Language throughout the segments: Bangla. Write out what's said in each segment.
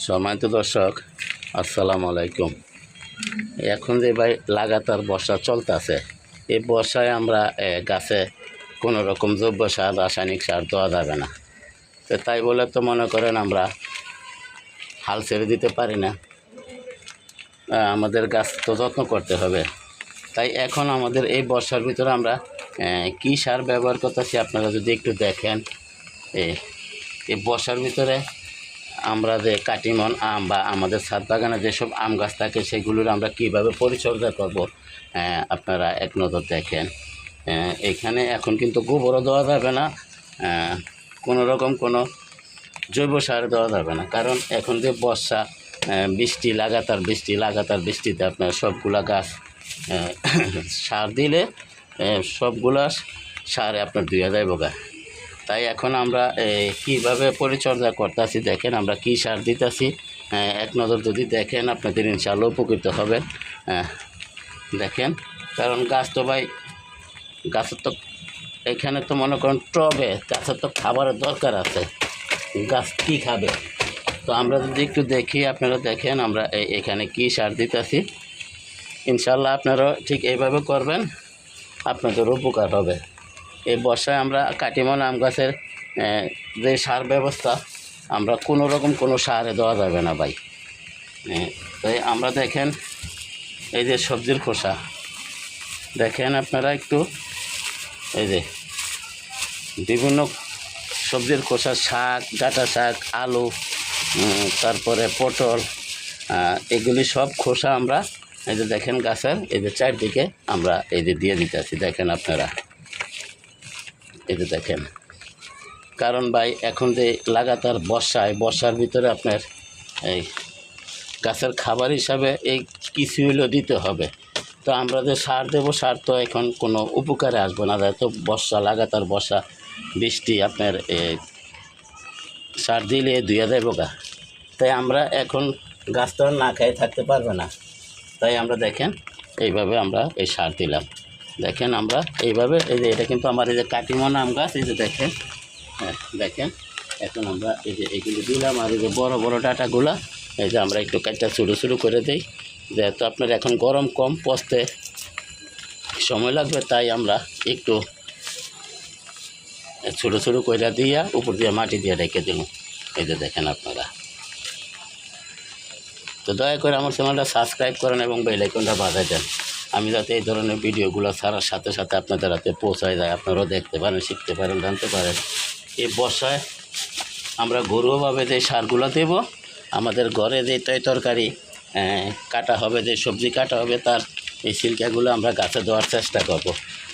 সম্মানিত দর্শক, আসসালামু আলাইকুম। এখন যে ভাই লাগাতার বর্ষা চলতেছে, এই বর্ষায় আমরা গাছে কোনো রকম জৈব সার, রাসায়নিক সার দেওয়া যাবে না। তো তাই বলে তো মনে করেন আমরা হাল ছেড়ে দিতে পারি না, আমাদের গাছ তো যত্ন করতে হবে। তাই এখন আমাদের এই বর্ষার ভিতরে আমরা কী সার ব্যবহার করতেছি আপনারা যদি একটু দেখেন। এই বর্ষার ভিতরে আমরা যে কাটিমন আম বা আমাদের ছাদ বাগানে যেসব আম গাছ থাকে সেগুলোর আমরা কীভাবে পরিচর্যা করব, আপনারা এক নজর দেখেন। এখানে এখন কিন্তু গোবরও দেওয়া যাবে না, কোনো রকম কোনো জৈব সার দেওয়া যাবে না, কারণ এখন যে বর্ষা, লাগাতার বৃষ্টিতে আপনার সবগুলা গাছ সার দিলে সবগুলা সারে আপনার ধুয়ে যাইব গা। তাই এখন আমরা কীভাবে পরিচর্যা করতেছি দেখেন, আমরা কী সার দিতেছি এক নজর যদি দেখেন আপনাদের ইনশাআল্লাহ উপকৃত হবেন। দেখেন, কারণ গাছ তো ভাই, গাছের তো এখানে তো মনে করেন টবে গাছের তো খাবারের দরকার আছে, গাছ কী খাবে। তো আমরা যদি একটু দেখি, আপনারা দেখেন আমরা এখানে কী সার দিতেছি। ইনশাআল্লাহ আপনারাও ঠিক এইভাবে করবেন, আপনাদের উপকার হবে। এই বর্ষায় আমরা কাটিমন আম গাছের যে সার ব্যবস্থা, আমরা কোনো রকম কোনো সারে দেওয়া যাবে না ভাই। তাই আমরা দেখেন এই যে সবজির খোসা দেখেন আপনারা একটু, এই যে বিভিন্ন সবজির খোসা, শাক, ডাঁটা শাক, আলু, তারপরে পটল, এগুলি সব খোসা আমরা এই যে দেখেন গাছের এই যে চারদিকে আমরা এই যে দিয়ে দিতেছি। দেখেন আপনারা এই যে দেখেন, কারণ ভাই এখন যে লাগাতার বর্ষার ভিতরে আপনার এই গাছের খাবার হিসাবে এই কিছু হইলেও দিতে হবে। তো আমরা যে সার দেবো, সার তো এখন কোনো উপকারে আসবে না, তো লাগাতার বর্ষা বৃষ্টি আপনার সার দিলে ধুয়ে যাইব গা। তাই আমরা এখন গাছ তো না খেয়ে থাকতে পারবে না, তাই আমরা দেখেন এইভাবে আমরা এই সার দিলাম। দেখেন আমরা এইভাবে, এই যে এটা কিন্তু আমার এই যে কাটিমন আম গাছ, এই যে দেখেন, দেখেন এখন আমরা এই যে এগুলি দিলাম। আর এই যে বড় বড় ডাঁটাগুলা এই যে আমরা একটু কাটটা ছোটো করে দিই, যেহেতু আপনার এখন গরম কম, পচতে সময় লাগবে, তাই আমরা একটু ছোটো করে দিয়া উপর দিয়ে মাটি দিয়ে রেখে দিলাম। এই যে দেখেন আপনারা। তো দয়া করে আমার চ্যানেলটা সাবস্ক্রাইব করেন এবং বেল আইকনটা বাজায় দেন, আমি যাতে এই ধরনের ভিডিওগুলো ছাড়ার সাথে সাথে আপনাদের হাতে পৌঁছায় যায়, আপনারাও দেখতে পারেন, শিখতে পারেন, জানতে পারেন। এই বর্ষায় আমরা ঘরোয়াভাবে যে সারগুলো দেব, আমাদের ঘরে যে তরকারি কাটা হবে, যে সবজি কাটা হবে, তার এই সিল্কাগুলো আমরা গাছে দেওয়ার চেষ্টা করব।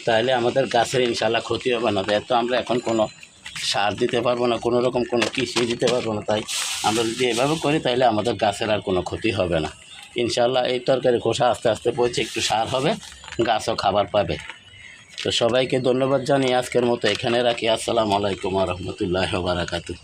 তাহলে আমাদের গাছের ইনশাআল্লাহ ক্ষতি হবে না। যেহেতু আমরা এখন কোনো সার দিতে পারবো না, কোনো রকম কোনো কিছুই দিতে পারবো না, তাই আমরা যদি এভাবে করি তাহলে আমাদের গাছের আর কোনো ক্ষতি হবে না। ইনশাআল্লাহ এই তরকারি খোসা আস্তে আস্তে পচে একটু সার হবে, গাছও খাবার পাবে। তো সবাইকে ধন্যবাদ জানিয়ে আজকের মতো এখানে রাখি। আসসালামু আলাইকুম ওয়া রাহমাতুল্লাহি ওয়া বারাকাতুহু।